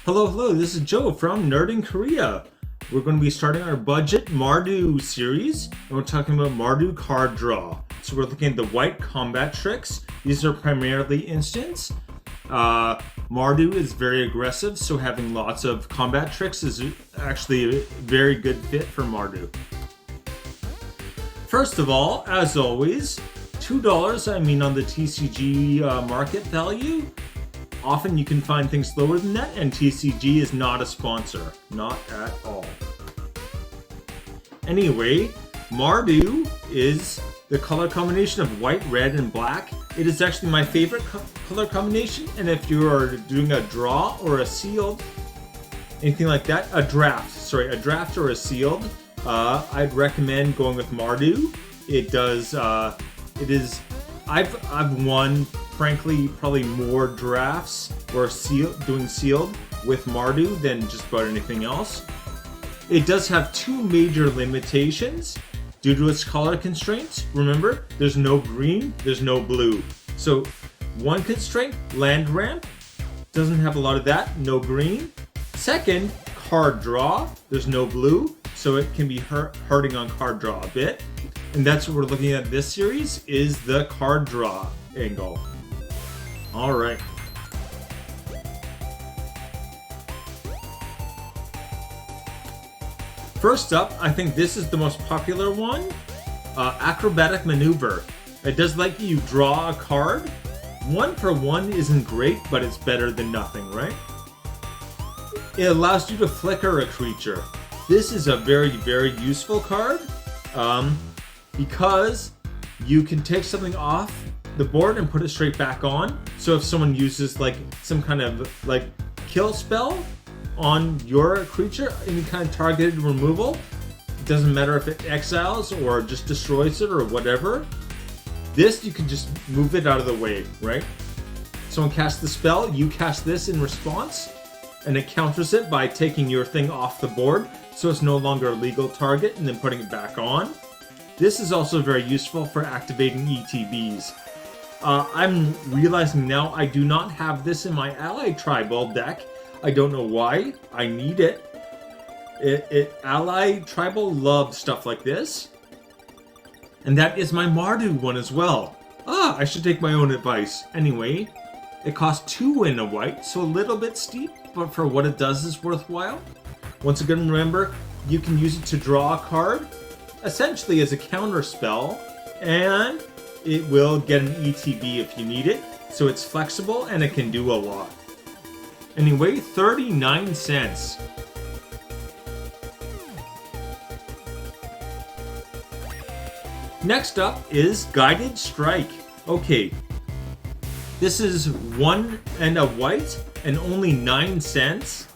Hello, this is Joe from Nerd in Korea. We're going to be starting our budget Mardu series, and we're talking about Mardu card draw. So we're looking at the white combat tricks. These are primarily instants. Mardu is very aggressive, so having lots of combat tricks is actually a very good fit for Mardu. First of all, as always, $2 on the TCG market value. Often you can find things lower than that, and TCG is not a sponsor. Not at all. Anyway, Mardu is the color combination of white, red, and black. It is actually my favorite color combination, and if you are doing a draw or a sealed, anything like that, a draft or a sealed, I'd recommend going with Mardu. I've won, frankly, probably more drafts or doing sealed with Mardu than just about anything else. It does have two major limitations due to its color constraints. Remember, there's no green, there's no blue. So one constraint, land ramp, doesn't have a lot of that, no green. Second, card draw, there's no blue, so it can be hurting on card draw a bit. And that's what we're looking at this series, is the card draw angle. All right. First up, I think this is the most popular one, acrobatic maneuver. It does let you draw a card. 1 for 1 isn't great, but it's better than nothing, right? It allows you to flicker a creature. This is a very, very useful card because you can take something off the board and put it straight back on. So if someone uses like some kind of like kill spell on your creature, any kind of targeted removal, it doesn't matter if it exiles or just destroys it or whatever. This, you can just move it out of the way, right? Someone casts the spell, you cast this in response, and it counters it by taking your thing off the board, so it's no longer a legal target, and then putting it back on. This is also very useful for activating ETBs. I'm realizing now I do not have this in my Ally Tribal deck. I don't know why. I need it. Ally Tribal loves stuff like this. And that is my Mardu one as well. I should take my own advice. Anyway, it costs 2 in a white, so a little bit steep, but for what it does is worthwhile. Once again, remember, you can use it to draw a card, essentially as a counter spell, and it will get an ETB if you need it, so it's flexible and it can do a lot. Anyway, 39 cents. Next up is Guided Strike. Okay, this is 1 and a white and only 9 cents.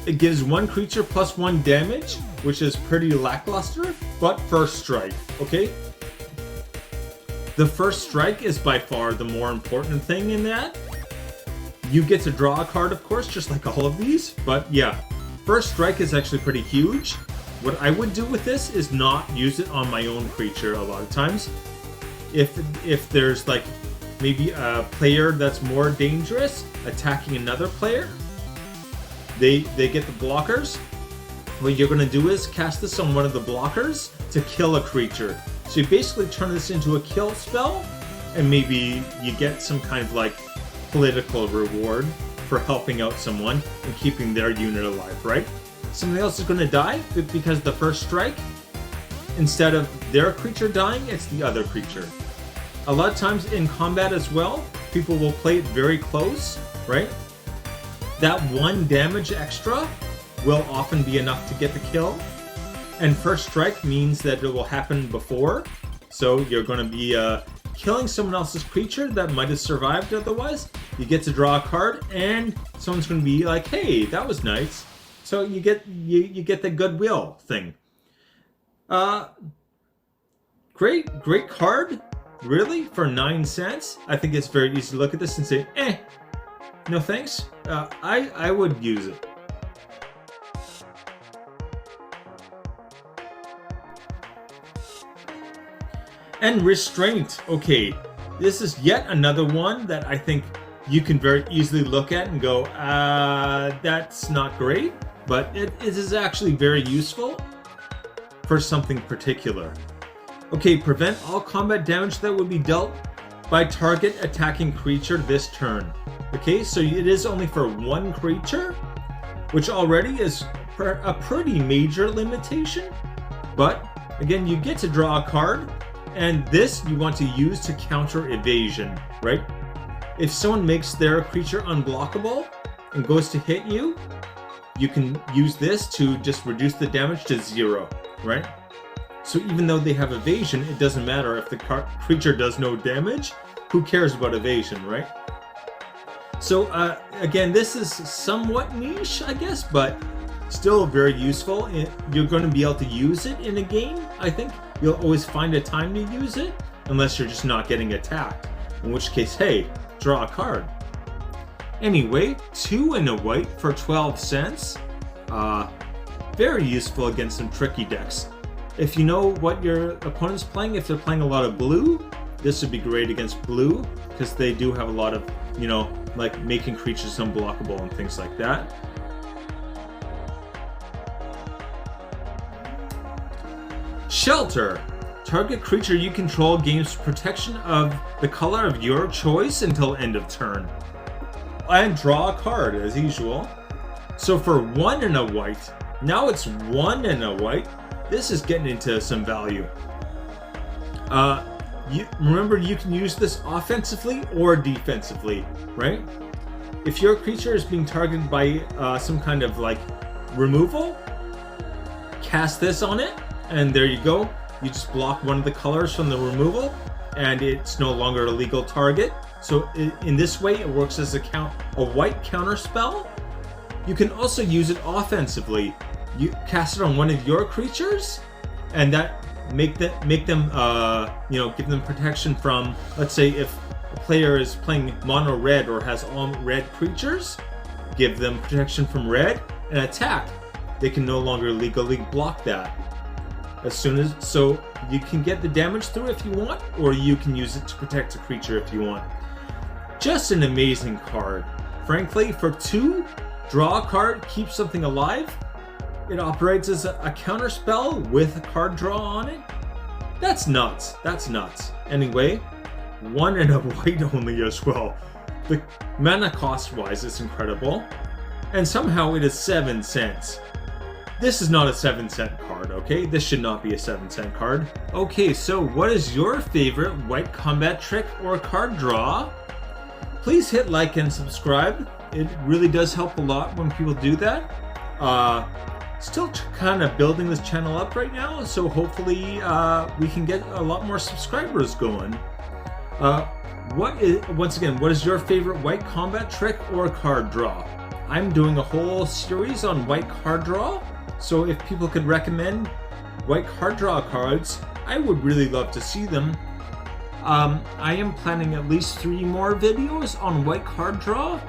It gives 1 creature plus 1 damage, which is pretty lackluster, but first strike, okay? The first strike is by far the more important thing in that. You get to draw a card, of course, just like all of these, but yeah, first strike is actually pretty huge. What I would do with this is not use it on my own creature a lot of times. If there's like maybe a player that's more dangerous attacking another player, they get the blockers. What you're going to do is cast this on one of the blockers to kill a creature. So you basically turn this into a kill spell, and maybe you get some kind of like political reward for helping out someone and keeping their unit alive, right? Something else is going to die because the first strike, instead of their creature dying, it's the other creature. A lot of times in combat as well, people will play it very close, right? That 1 damage extra will often be enough to get the kill. And first strike means that it will happen before. So you're going to be killing someone else's creature that might have survived otherwise. You get to draw a card, and someone's going to be like, hey, that was nice. So you get the goodwill thing. Great card. Really? For 9 cents? I think it's very easy to look at this and say, no thanks. I would use it. And Restraint. Okay, this is yet another one that I think you can very easily look at and go, that's not great, but it is actually very useful for something particular. Okay, prevent all combat damage that would be dealt by target attacking creature this turn. Okay, so it is only for one creature, which already is a pretty major limitation. But again, you get to draw a card, and this you want to use to counter evasion, right? If someone makes their creature unblockable and goes to hit you, you can use this to just reduce the damage to 0, right? So even though they have evasion, it doesn't matter if the creature does no damage. Who cares about evasion, right? So again, this is somewhat niche, I guess, but still very useful. You're going to be able to use it in a game, I think. You'll always find a time to use it, unless you're just not getting attacked. In which case, hey, draw a card. Anyway, 2 and a white for 12 cents. Very useful against some tricky decks. If you know what your opponent's playing, if they're playing a lot of blue, this would be great against blue, because they do have a lot of, you know, like making creatures unblockable and things like that. Shelter. Target creature you control gains protection of the color of your choice until end of turn. And draw a card, as usual. So for 1 and a white, now it's 1 and a white. This is getting into some value. Remember, you can use this offensively or defensively, right? If your creature is being targeted by some kind of like removal, cast this on it, and there you go. You just block one of the colors from the removal, and it's no longer a legal target. So in this way, it works as a white counter spell. You can also use it offensively. You cast it on one of your creatures, and that make them you know, give them protection from, let's say if a player is playing mono red or has all red creatures, give them protection from red and attack. They can no longer legally block that. So you can get the damage through if you want, or you can use it to protect a creature if you want. Just an amazing card. Frankly, for 2, draw a card, keep something alive. It operates as a counter spell with a card draw on it. That's nuts. That's nuts. Anyway, 1 and a white only as well. The mana cost wise is incredible. And somehow it is 7 cents. This is not a 7-cent card, okay? This should not be a 7-cent card. Okay, so what is your favorite white combat trick or card draw? Please hit like and subscribe. It really does help a lot when people do that. Still kind of building this channel up right now, so hopefully we can get a lot more subscribers going. Once again, what is your favorite white combat trick or card draw? I'm doing a whole series on white card draw, so if people could recommend white card draw cards, I would really love to see them. I am planning at least 3 more videos on white card draw,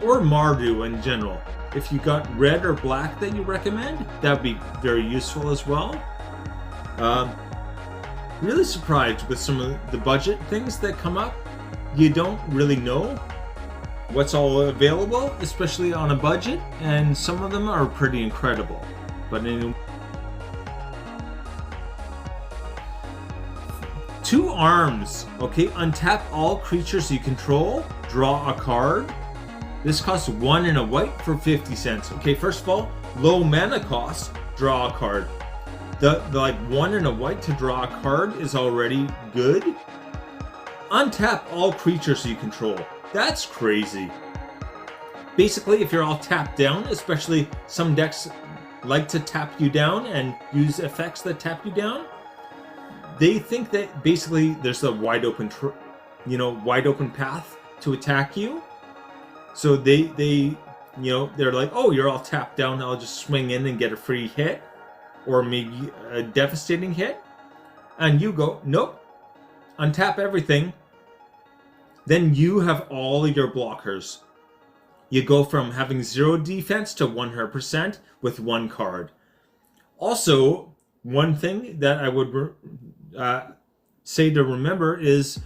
or Mardu in general. If you got red or black that you recommend, that would be very useful as well. Really surprised with some of the budget things that come up. You don't really know what's all available, especially on a budget, and some of them are pretty incredible. But anyway, 2 arms. Okay, untap all creatures you control, draw a card. This costs 1 and a white for 50 cents. Okay, first of all, low mana cost, draw a card. The like 1 and a white to draw a card is already good. Untap all creatures you control. That's crazy. Basically, if you're all tapped down, especially some decks like to tap you down and use effects that tap you down, they think that basically there's a wide open path to attack you. So they're like, oh, you're all tapped down, I'll just swing in and get a free hit, or maybe a devastating hit. And you go, nope, untap everything. Then you have all your blockers. You go from having 0 defense to 100% with 1 card. Also, one thing that I would say to remember is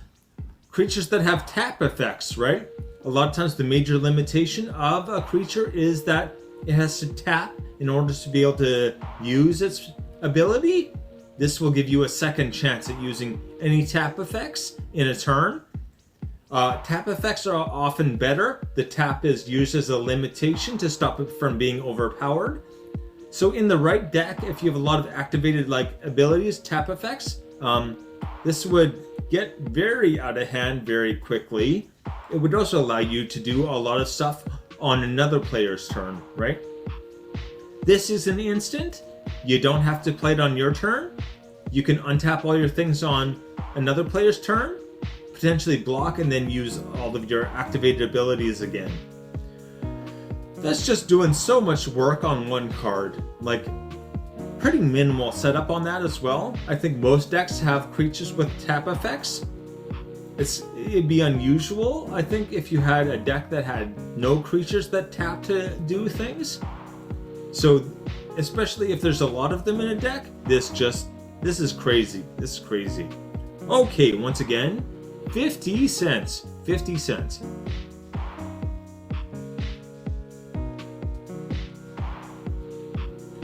creatures that have tap effects, right? A lot of times the major limitation of a creature is that it has to tap in order to be able to use its ability. This will give you a second chance at using any tap effects in a turn. Tap effects are often better. The tap is used as a limitation to stop it from being overpowered. So in the right deck, if you have a lot of activated abilities, tap effects, this would get very out of hand very quickly. It would also allow you to do a lot of stuff on another player's turn, right? This is an instant. You don't have to play it on your turn. You can untap all your things on another player's turn, potentially block, and then use all of your activated abilities again. That's just doing so much work on one card. Pretty minimal setup on that as well. I think most decks have creatures with tap effects. It'd be unusual, I think, if you had a deck that had no creatures that tap to do things. So, especially if there's a lot of them in a deck, this is crazy. This is crazy. Okay, once again, 50 cents. 50 cents.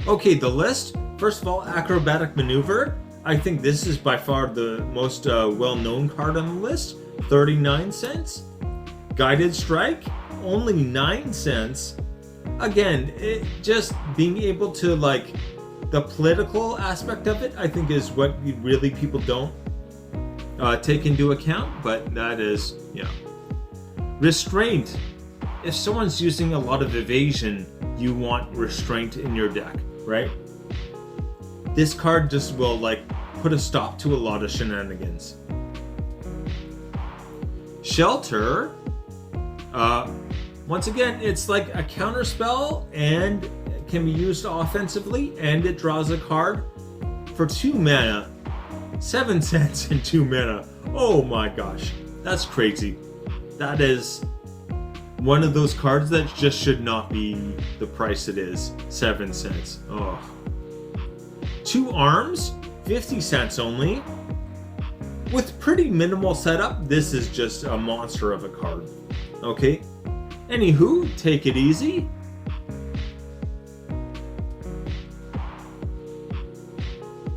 Okay, the list. First of all, Acrobatic Maneuver. I think this is by far the most well-known card on the list. 39 cents. Guided Strike. Only 9 cents. Again, just being able to, the political aspect of it, I think is what really people don't take into account. But that is, yeah. Restraint. If someone's using a lot of evasion, you want Restraint in your deck, right? This card just will put a stop to a lot of shenanigans. Shelter, once again, it's like a counter spell and can be used offensively, and it draws a card for 2 mana. 7 cents and 2 mana. Oh my gosh, that's crazy. That is one of those cards that just should not be the price it is. 7 cents. Oh. 2 arms, 50 cents only. With pretty minimal setup, this is just a monster of a card. Okay? Anywho, take it easy.